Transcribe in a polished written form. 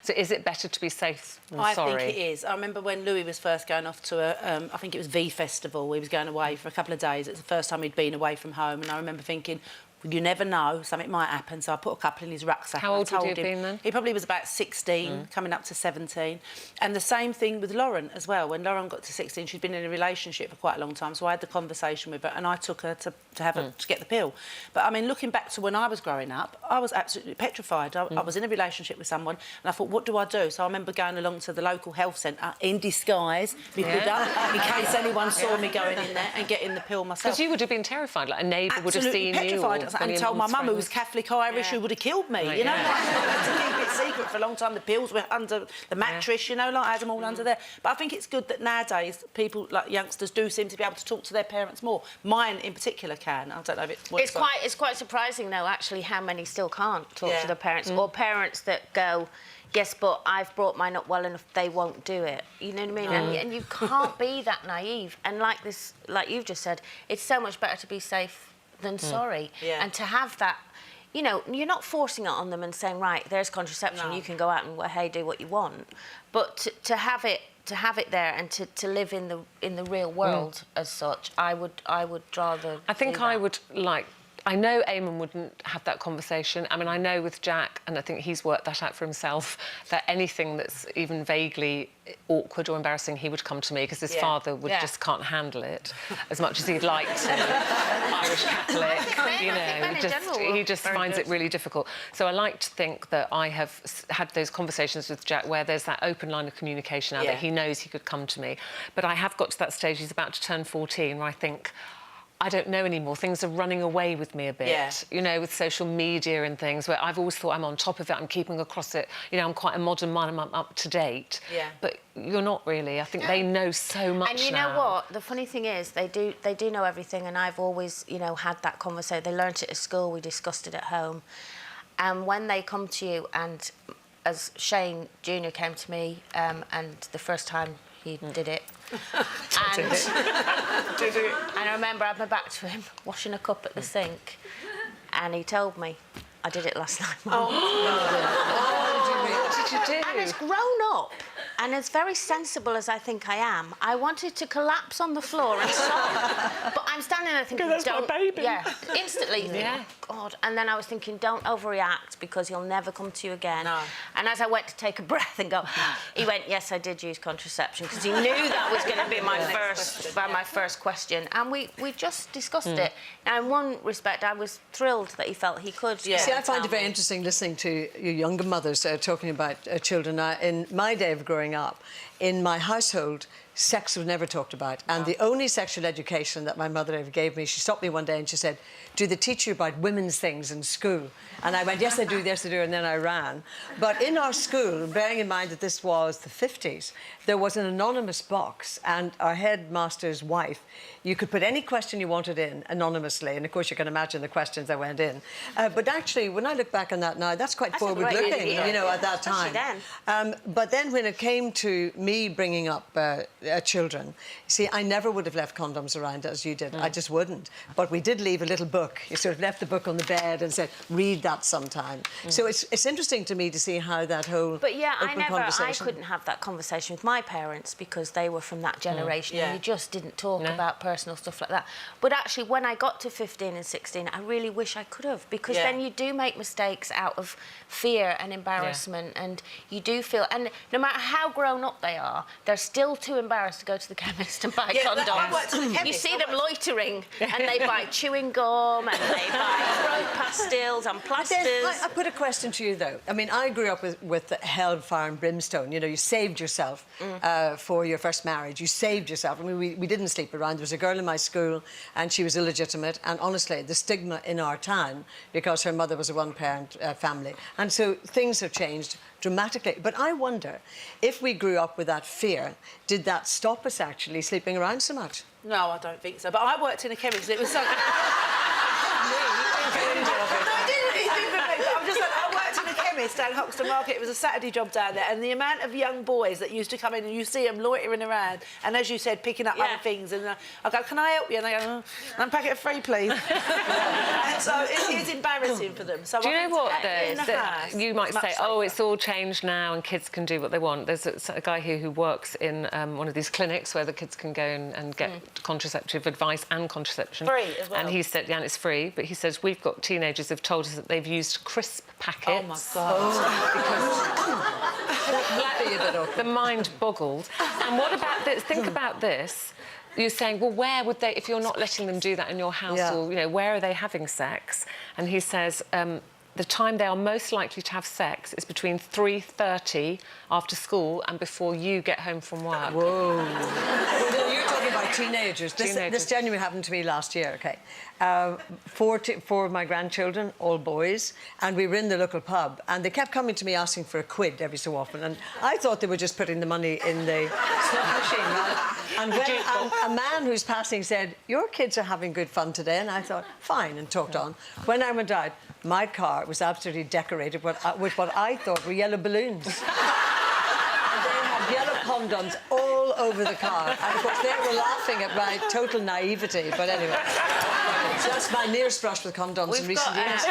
So is it better to be safe than sorry? I think it is. I remember when Louis was first going off to I think it was V Festival. He was going away for a couple of days. It was the first time he'd been away from home, and I remember thinking, well, you never know, something might happen. So I put a couple in his rucksack. How old would he have been then? He probably was about 16, coming up to 17. And the same thing with Lauren as well. When Lauren got to 16, she'd been in a relationship for quite a long time, so I had the conversation with her, and I took her to get the pill. But, I mean, looking back to when I was growing up, I was absolutely petrified. I was in a relationship with someone, and I thought, what do I do? So I remember going along to the local health centre in disguise, in case anyone saw me going in there and getting the pill myself. Because you would have been terrified, like a neighbour would have seen petrified. you. And told my mum, who was Catholic Irish, who would have killed me. Right, you know, like, I had to keep it secret for a long time. The pills were under the mattress, you know, like I had them all under there. But I think it's good that nowadays people, like youngsters, do seem to be able to talk to their parents more. Mine, in particular, can. I don't know if it's quite surprising, though, actually, how many still can't talk to their parents, or parents that go, yes, but I've brought mine up well enough, they won't do it. You know what I mean? And you can't be that naive. And like you've just said, it's so much better to be safe than sorry. Yeah. And to have that, you know, you're not forcing it on them and saying, right, there's contraception, you can go out and, well, hey, do what you want. But to have it there and to live in the real world as such, I would rather. I think I would like. I know Eamon wouldn't have that conversation. I mean, I know with Jack, and I think he's worked that out for himself, that anything that's even vaguely awkward or embarrassing, he would come to me, because his father would just can't handle it as much as he'd like to. Irish Catholic, you know, he just finds it really difficult. So I like to think that I have had those conversations with Jack where there's that open line of communication now that he knows he could come to me. But I have got to that stage, he's about to turn 14, where I think, I don't know anymore. Things are running away with me a bit, you know, with social media and things, where I've always thought I'm on top of it, I'm keeping across it, you know, I'm quite a modern man, I'm up to date. Yeah. But you're not really. I think they know so much now. And you know what? The funny thing is, they do know everything, and I've always, you know, had that conversation. They learnt it at school, we discussed it at home. And when they come to you, and as Shane Jr. came to me, and the first time he did it, and I remember I had my back to him, washing a cup at the sink, and he told me, I did it last night, Mum. What did you do? And as grown up, and as very sensible as I think I am, I wanted to collapse on the floor and sob. But I'm standing there thinking, that's my baby. Yeah, instantly. Yeah. God. And then I was thinking, don't overreact, because he'll never come to you again. No. And as I went to take a breath and go, he went, yes, I did use contraception, because he knew that was going to be my first question. And we just discussed it. Now, in one respect, I was thrilled that he felt he could. Yeah. See, I find it very interesting listening to your younger mothers talking about children. Now, in my day of growing up, in my household, sex was never talked about. And the only sexual education that my mother ever gave me, she stopped me one day and she said, do they teach you about women's things in school? And I went, yes, they do, yes, they do, and then I ran. But in our school, bearing in mind that this was the 50s, there was an anonymous box, and our headmaster's wife, you could put any question you wanted in anonymously, and of course you can imagine the questions that went in. But actually, when I look back on that now, that's quite forward-looking, you know, at that time. But then when it came to me bringing up children, see, I never would have left condoms around as you did. I just wouldn't. But we did leave a little book. You sort of left the book on the bed and said, read that sometime. So it's interesting to me to see how that whole I couldn't have that conversation with my parents, because they were from that generation and you just didn't talk about personal stuff like that. But actually, when I got to 15 and 16, I really wish I could have, because then you do make mistakes out of fear and embarrassment, and you do feel, and no matter how grown up they are, they're still too embarrassed to go to the chemist and buy condoms. You see them loitering, and they buy chewing gum, and they buy throat pastilles and plasters. I put a question to you, though. I mean, I grew up with hellfire and brimstone. You know, you saved yourself for your first marriage. You saved yourself. I mean, we didn't sleep around. There was a girl in my school, and she was illegitimate. And honestly, the stigma in our town, because her mother was a one-parent family. And so things have changed dramatically. But I wonder, if we grew up with that fear, did that stop us actually sleeping around so much? No, I don't think so. But I worked in a chemist. It was so... place down Hoxton Market. It was a Saturday job down there, and the amount of young boys that used to come in and you see them loitering around, and as you said, picking up other things, and I go, "Can I help you?" And they go, "1 packet of free, please." And so it is embarrassing for them. So do you know what? You might say, safer. "Oh, it's all changed now, and kids can do what they want." There's a guy here who works in one of these clinics where the kids can go and get contraceptive advice and contraception. Free as well. And he said, and it's free, but he says, we've got teenagers who've told us that they've used crisp packets. Oh, my God. Because the mind boggled. And what about this? Think about this. You're saying, well, where would they, if you're not letting them do that in your house, or, you know, where are they having sex? And he says, the time they are most likely to have sex is between 3:30 after school and before you get home from work. Whoa. Well, no, you're talking about teenagers. This genuinely happened to me last year, OK? 4 of my grandchildren, all boys, and we were in the local pub, and they kept coming to me asking for a quid every so often, and I thought they were just putting the money in the slot machine, right? And when a man who's passing said, "Your kids are having good fun today," and I thought, fine, and talked on. When I went out, my car was absolutely decorated with what I thought were yellow balloons. And they had yellow condoms all over the car. And, of course, they were laughing at my total naivety. But anyway, so that's my nearest brush with condoms in recent years.